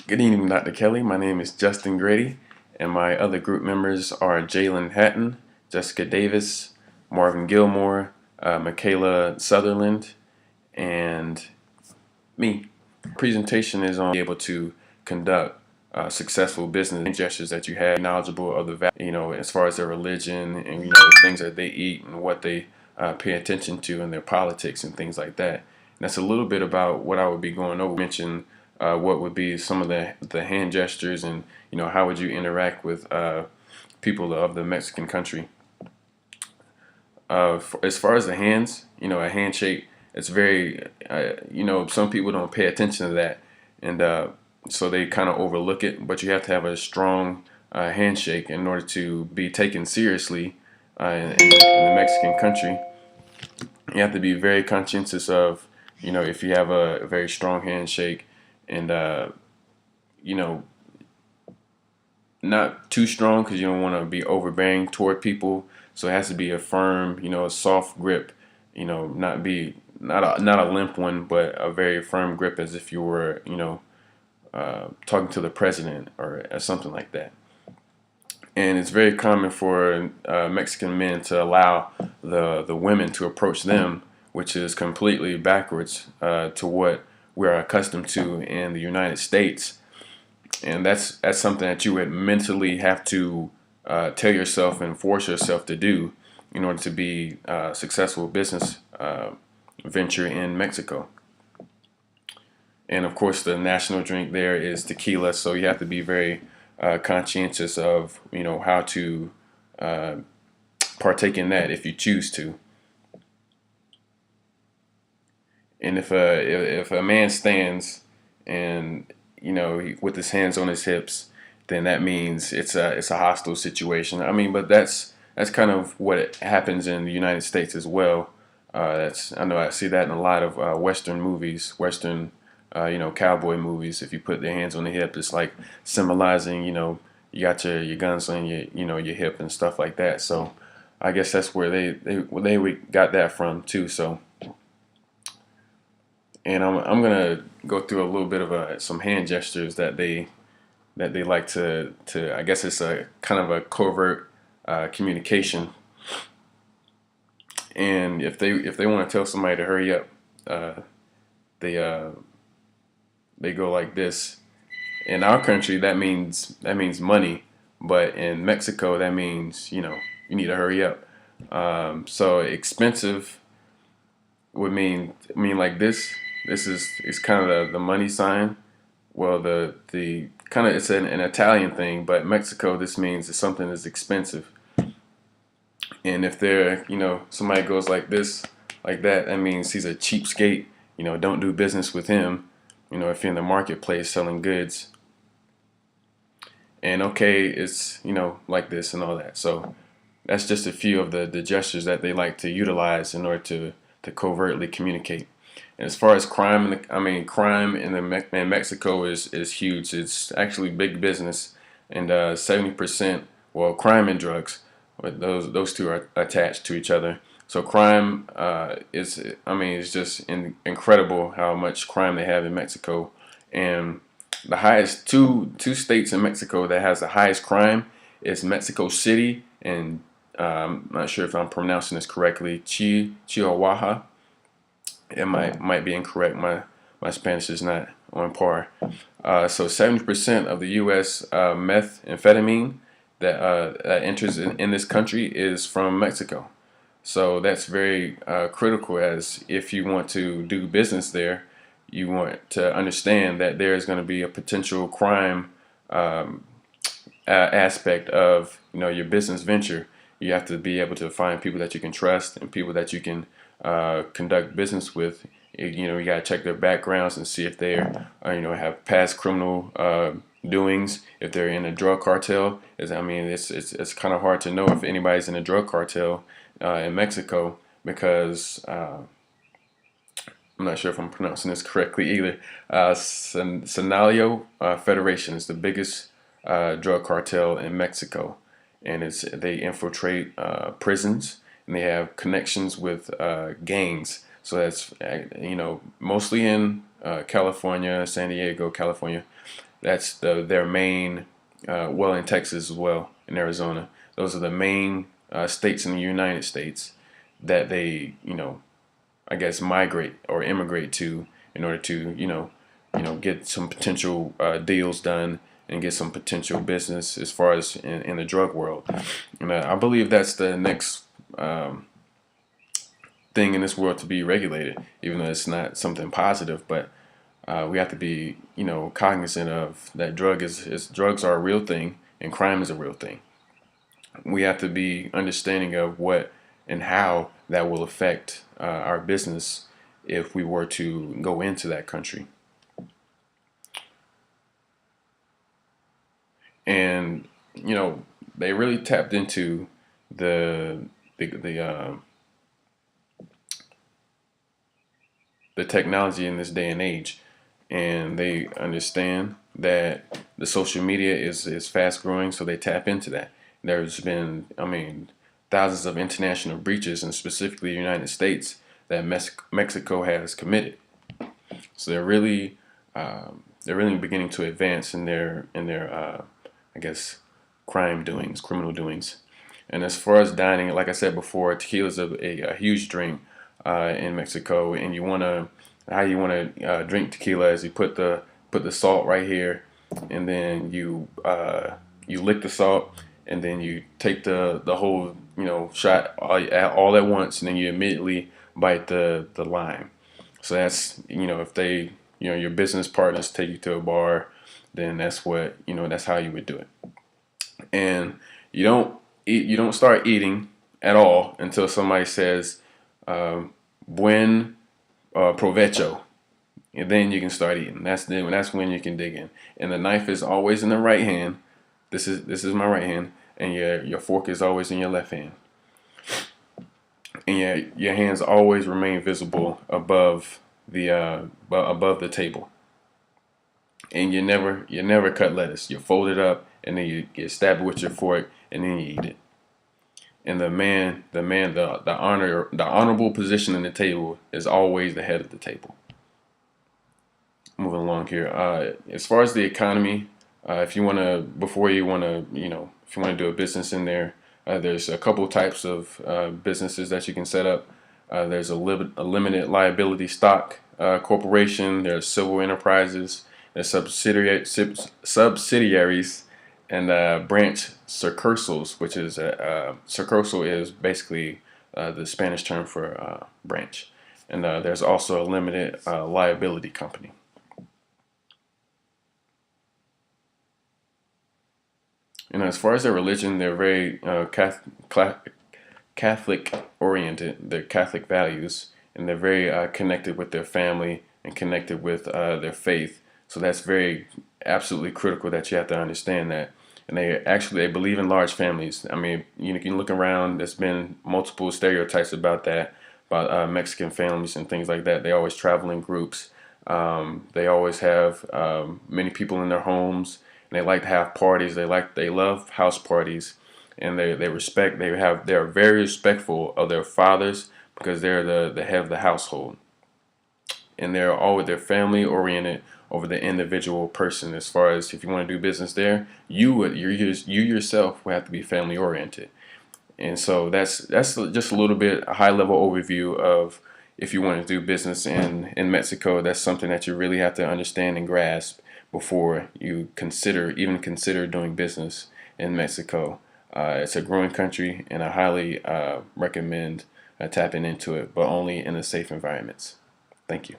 Good evening, Dr. Kelly. My name is Justyn Grady, and my other group members are Jalen Hatton, Jessica Davis, Marvin Gilmore, Makaela Southerland, and me. Presentation is on being able to conduct successful business gestures that you have, knowledgeable of the as far as their religion and the things that they eat and what they pay attention to in their politics and things like that. And that's a little bit about what I would be going over. Mention what would be some of the hand gestures and how would you interact with people of the Mexican country. As far as the hands, a handshake, it's very, some people don't pay attention to that, and so they kind of overlook it. But you have to have a strong handshake in order to be taken seriously in the Mexican country. You have to be very conscientious of, if you have a very strong handshake, and you know, not too strong because you don't want to be overbearing toward people. So it has to be a firm, a soft grip, not a limp one, but a very firm grip as if you were, talking to the president or something like that. And it's very common for Mexican men to allow the women to approach them, which is completely backwards to what we're accustomed to in the United States. And that's something that you would mentally have to tell yourself and force yourself to do in order to be a successful business venture in Mexico. And of course, the national drink there is tequila, so you have to be very conscientious of how to partake in that if you choose to. And if a man stands and with his hands on his hips, then that means it's a hostile situation. I mean, but that's kind of what happens in the United States as well. I know I see that in a lot of Western movies, Western cowboy movies. If you put their hands on the hip, it's like symbolizing you got your guns on your hip and stuff like that. So I guess that's where they got that from too. So. And I'm gonna go through a little bit of some hand gestures that they like to I guess it's a kind of a covert communication. And if they want to tell somebody to hurry up, they go like this. In our country, that means money, but in Mexico, that means you need to hurry up. So expensive would mean like this. This is kind of the money sign. Well, the kind of it's an Italian thing, but Mexico this means that something is expensive. And if they're somebody goes like this, like that, that means he's a cheapskate. Don't do business with him. If you're in the marketplace selling goods. And okay, it's like this and all that. So that's just a few of the gestures that they like to utilize in order to covertly communicate. And as far as crime, crime in Mexico is huge. It's actually big business, and 70%, well, crime and drugs, but those two are attached to each other. So crime it's just incredible how much crime they have in Mexico, and the highest two states in Mexico that has the highest crime is Mexico City and I'm not sure if I'm pronouncing this correctly, Chihuahua. It might be incorrect. My Spanish is not on par. So 70% of the U.S. Methamphetamine that enters in this country is from Mexico. So that's very critical, as if you want to do business there, you want to understand that there is going to be a potential crime aspect of your business venture. You have to be able to find people that you can trust and people that you can conduct business with. You got to check their backgrounds and see if they have past criminal doings. If they're in a drug cartel, it's kind of hard to know if anybody's in a drug cartel in Mexico, because I'm not sure if I'm pronouncing this correctly either. Sinaloa Federation is the biggest drug cartel in Mexico, and they infiltrate prisons, and they have connections with gangs. So that's mostly in California, San Diego, California. That's their main, well, in Texas as well, in Arizona. Those are the main states in the United States that they, I guess, migrate or immigrate to in order to, get some potential deals done and get some potential business as far as in the drug world. And I believe that's the next thing in this world to be regulated, even though it's not something positive. But we have to be, cognizant of that drugs are a real thing and crime is a real thing. We have to be understanding of what and how that will affect our business if we were to go into that country. And they really tapped into the the the, uh, the technology in this day and age, and they understand that the social media is fast growing, so they tap into that. There's been, thousands of international breaches, and specifically the United States, that Mexico has committed. So they're really beginning to advance in their I guess criminal doings. And as far as dining, like I said before, tequila is a huge drink in Mexico, and how you wanna drink tequila is you put the salt right here, and then you lick the salt, and then you take the whole shot all at once, and then you immediately bite the lime. So that's, if they, your business partners take you to a bar, then that's how you would do it. And you don't start eating at all until somebody says, buen provecho. And then you can start eating. That's when you can dig in. And the knife is always in the right hand. This is my right hand, and your fork is always in your left hand. And your hands always remain visible above the table. And you never cut lettuce. You fold it up, and then you stab it with your fork, and then you eat it. And the honorable position in the table is always the head of the table. Moving along here. As far as the economy, if you want to, before you want to, if you want to do a business in there, there's a couple types of businesses that you can set up. There's a limited liability stock corporation. There's civil enterprises. There's subsidiaries, and branch succursals, which is succursal is basically the Spanish term for branch. And there's also a limited liability company. And as far as their religion, they're very Catholic oriented. They're Catholic values, and they're very connected with their family and connected with their faith. So that's very absolutely critical that you have to understand that. And they believe in large families. I mean, you can look around. There's been multiple stereotypes about that, about Mexican families and things like that. They always travel in groups. They always have many people in their homes. And they like to have parties. They love house parties, and they're very respectful of their fathers because they're the head of the household, and they're family oriented over the individual person. As far as if you want to do business there, you yourself will have to be family oriented. And so that's just a little bit a high level overview of if you want to do business in Mexico. That's something that you really have to understand and grasp before you even consider doing business in Mexico. It's a growing country, and I highly recommend tapping into it, but only in the safe environments. Thank you.